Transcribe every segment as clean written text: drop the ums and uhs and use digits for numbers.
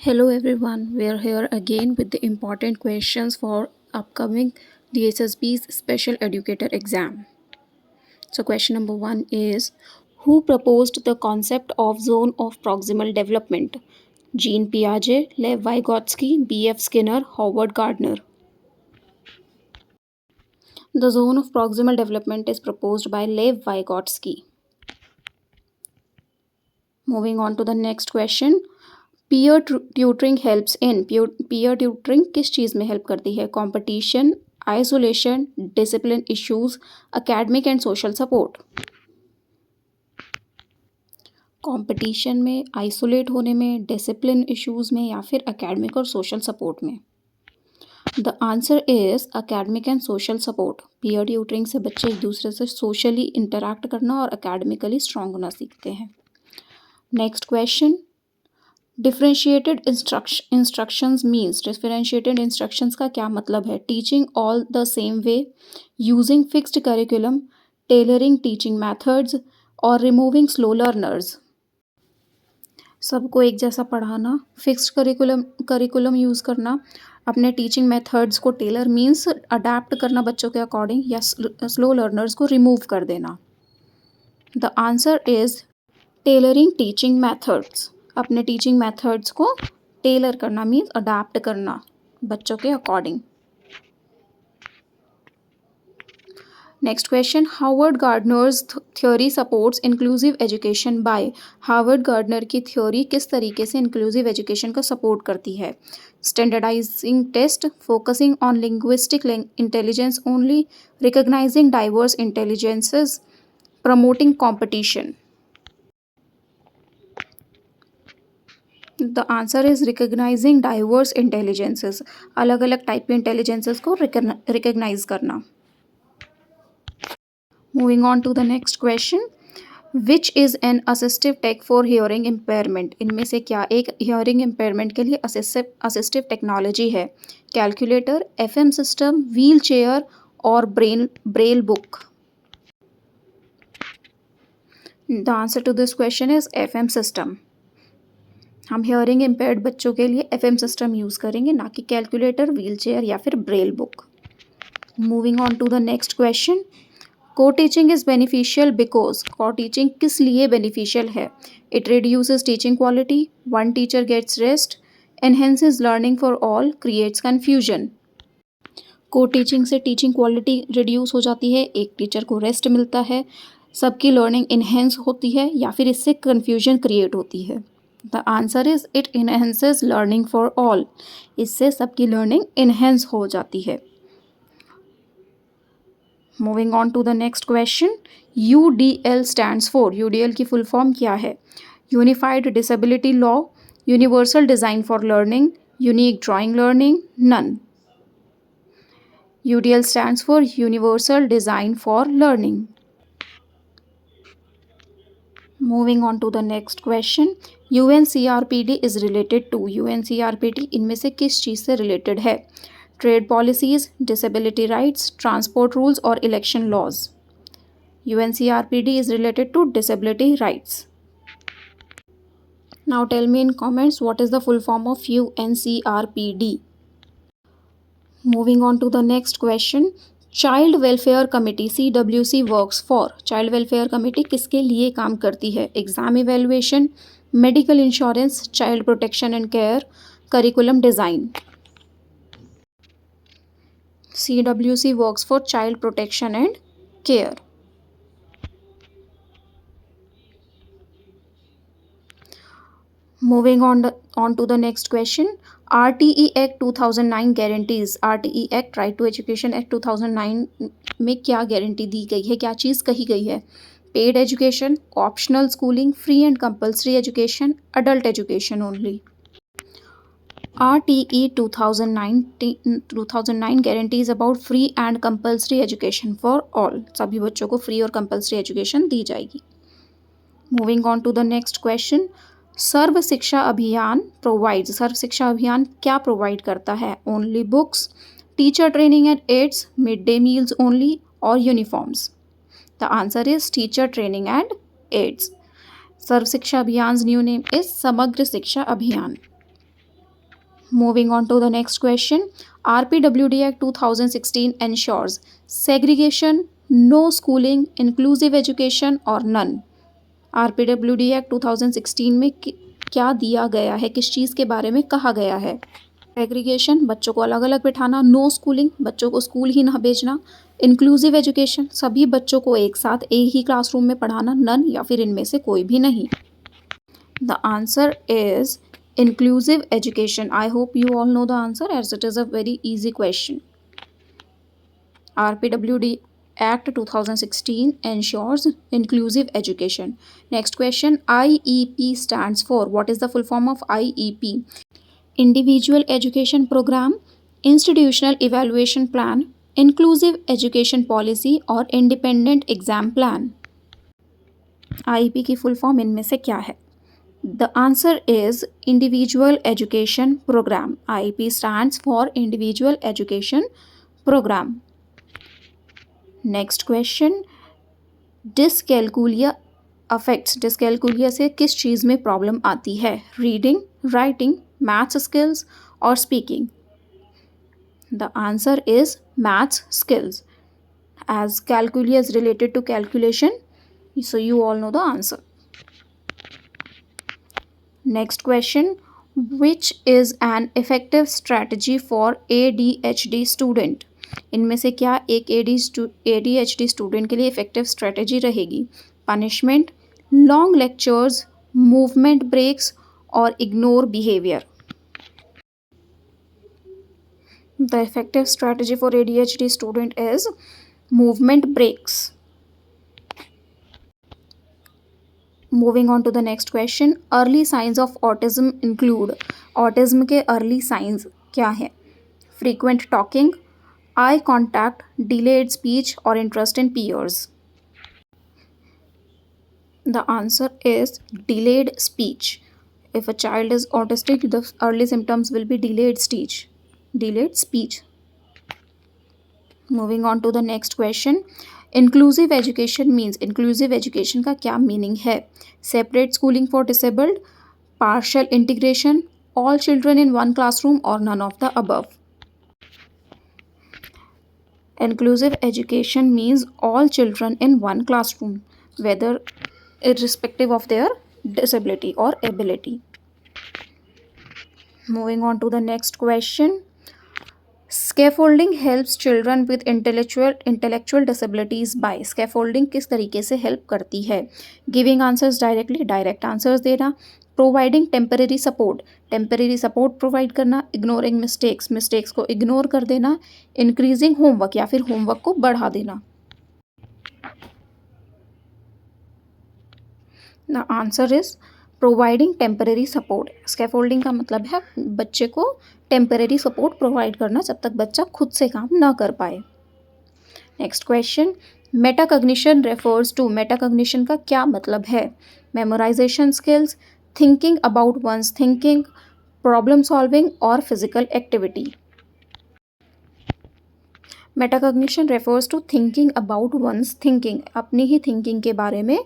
Hello everyone, we are here again with the important questions for upcoming DSSB's Special Educator exam. So question number 1 is, who proposed the concept of zone of proximal development? Jean Piaget, Lev Vygotsky, B.F. Skinner, Howard Gardner. The zone of proximal development is proposed by Lev Vygotsky. Moving on to the next question. Peer tutoring helps in peer tutoring किस चीज़ में help करती है? Competition, isolation, discipline issues, academic and social support. Competition में, isolate होने में, discipline issues में या फिर एकेडमिक और सोशल सपोर्ट में? The answer is academic and social support. Peer tutoring से बच्चे एक दूसरे से सोशली इंटरैक्ट करना और एकेडमिकली स्ट्रांग होना सीखते हैं. Next question. Differentiated instructions means. Differentiated instructions का क्या मतलब है? Teaching all the same way, using fixed curriculum, tailoring teaching methods और रिमूविंग स्लो लर्नर्स. सबको एक जैसा पढ़ाना, फिक्स्ड करिकुलम यूज़ करना, अपने टीचिंग मेथड्स को टेलर मीन्स अडेप्ट करना बच्चों के अकॉर्डिंग, या स्लो लर्नर्स को रिमूव कर देना. The answer is tailoring teaching methods. अपने टीचिंग मेथड्स को टेलर करना मीन्स अडेप्ट करना बच्चों के according. Next question. Harvard Gardner's theory supports inclusive education by. Harvard Gardner की थ्योरी किस तरीके से इंक्लूसिव एजुकेशन को सपोर्ट करती है? Standardising test, focusing on linguistic intelligence only, recognising diverse intelligences, promoting competition. The answer is recognising diverse intelligences. अलग अलग type के इंटेलिजेंसेस को रिकग्नाइज करना. Moving on to the next question. Which is an assistive tech for hearing impairment. इनमें से क्या एक hearing impairment के लिए असिस्टिव टेक्नोलॉजी है? Calculator, FM system, wheel chair और Braille book. The answer to this question is FM system. हम hearing impaired बच्चों के लिए FM सिस्टम यूज़ करेंगे, ना कि कैलकुलेटर, व्हील चेयर या फिर Braille book. Moving on to the next question. Co teaching is beneficial because. Co teaching किस लिए बेनिफिशियल है? It reduces teaching quality, one teacher gets rest, enhances learning for all, creates confusion. Co teaching से teaching quality reduce हो जाती है, एक teacher को rest मिलता है, सबकी लर्निंग इन्हेंस होती है, या फिर इससे कन्फ्यूजन क्रिएट होती है. The answer is it enhances learning for all. इससे सबकी लर्निंग इन्हेंस हो जाती है. Moving on to the next question. UDL stands for. UDL की फुल फॉर्म क्या है? Unified disability law, universal design for learning, unique drawing learning, none. UDL stands for universal design for learning. Moving on to the next question. UNCRPD is related to. UNCRPD इनमें से किस चीज़ से related है? Trade policies, disability rights, transport rules और election laws. UNCRPD is related to disability rights. Now tell me in comments what is the full form of UNCRPD. Moving on to the next question. Child welfare committee CWC works for. Child welfare committee किसके लिए काम करती है? Exam evaluation, medical insurance, child protection and care, curriculum design. CWC works for child protection and care. Moving on to the next question. RTE Act 2009 guarantees. RTE Act Right to Education Act 2009 में क्या guarantee दी गई है, क्या चीज़ कही गई है? Paid education, optional schooling, free and compulsory education, adult education only. RTE 2009 guarantees about free and compulsory education for all. सभी बच्चों को फ्री और कंपल्सरी एजुकेशन दी जाएगी. Moving on to the next question. सर्व शिक्षा अभियान प्रोवाइड्स. सर्व शिक्षा अभियान क्या प्रोवाइड करता है? Only books, teacher training and aids, mid day meals only और uniforms. The answer is teacher training and aids. Sarva Shiksha Abhiyan new name is समग्र शिक्षा अभियान. Moving on to the next question. RPWD Act 2016 ensures segregation, no schooling, inclusive education or none. RPWD Act 2016 में क्या दिया गया है, किस चीज़ के बारे में कहा गया है? सेग्रीगेशन, बच्चों को अलग अलग बिठाना, नो स्कूलिंग, बच्चों को स्कूल ही ना भेजना, इंक्लूसिव एजुकेशन, सभी बच्चों को एक साथ एक ही क्लासरूम में पढ़ाना, नन या फिर इनमें से कोई भी नहीं. The answer is inclusive education. I hope you all know the answer as it is a very easy question. RPWD Act 2016 ensures inclusive education. Next question. IEP stands for, what is the full form of IEP? Individual Education Program, Institutional Evaluation Plan, Inclusive Education Policy और Independent Exam Plan. IEP की full form इनमें से क्या है? The answer is Individual Education Program. IEP stands for Individual Education Program. Next question. Dyscalculia affects. Dyscalculia से किस चीज़ में problem आती है? रीडिंग, राइटिंग, मैथ्स स्किल्स और speaking. The answer is maths skills. As calculia is related to calculation, so you all know the answer. Next question. Which is an effective strategy for ADHD student? इनमें से क्या एक ADHD student के लिए effective strategy रहेगी? Punishment, long lectures, movement breaks और ignore behaviour. The effective strategy for ADHD student is movement breaks. Moving on to the next question. Early signs of autism include. Autism के early signs क्या है? Frequent talking, eye contact, delayed speech or interest in peers. The answer is delayed speech. If a child is autistic, the early symptoms will be delayed speech. Moving on to the next question. Inclusive education means. Inclusive education का क्या meaning है? Separate schooling for disabled, partial integration, all children in one classroom or none of the above. Inclusive education means all children in one classroom, whether irrespective of their disability or ability. Moving on to the next question. Scaffolding helps children with intellectual disabilities by. Scaffolding किस तरीके से help करती है? Giving answers directly, direct answers देना. Providing temporary support provide करना. Ignoring mistakes को ignore कर देना. Increasing homework या फिर होमवर्क को बढ़ा देना. The answer is providing temporary support. Scaffolding का मतलब है बच्चे को टेम्परेरी सपोर्ट प्रोवाइड करना जब तक बच्चा खुद से काम ना कर पाए. Next question. Metacognition refers to. Metacognition का क्या मतलब है? Memorisation skills, thinking about one's thinking, problem solving और physical activity. Metacognition refers to thinking about one's thinking, अपनी ही थिंकिंग के बारे में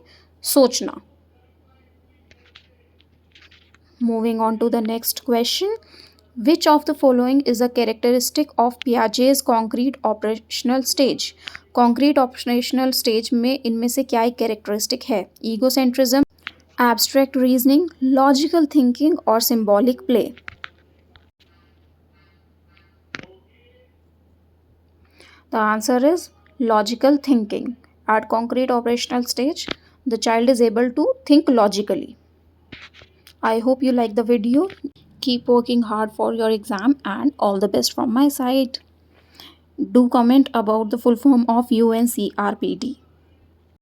सोचना. Moving on to the next question. Which of the following is a characteristic of Piaget's concrete operational stage? Concrete operational stage में इनमें से क्या एक characteristic है? Egocentrism, abstract reasoning, logical thinking और symbolic play. The answer is logical thinking. At concrete operational stage, the child is able to think logically. I hope you like the video. Keep working hard for your exam and all the best from my side. Do comment about the full form of UNCRPD.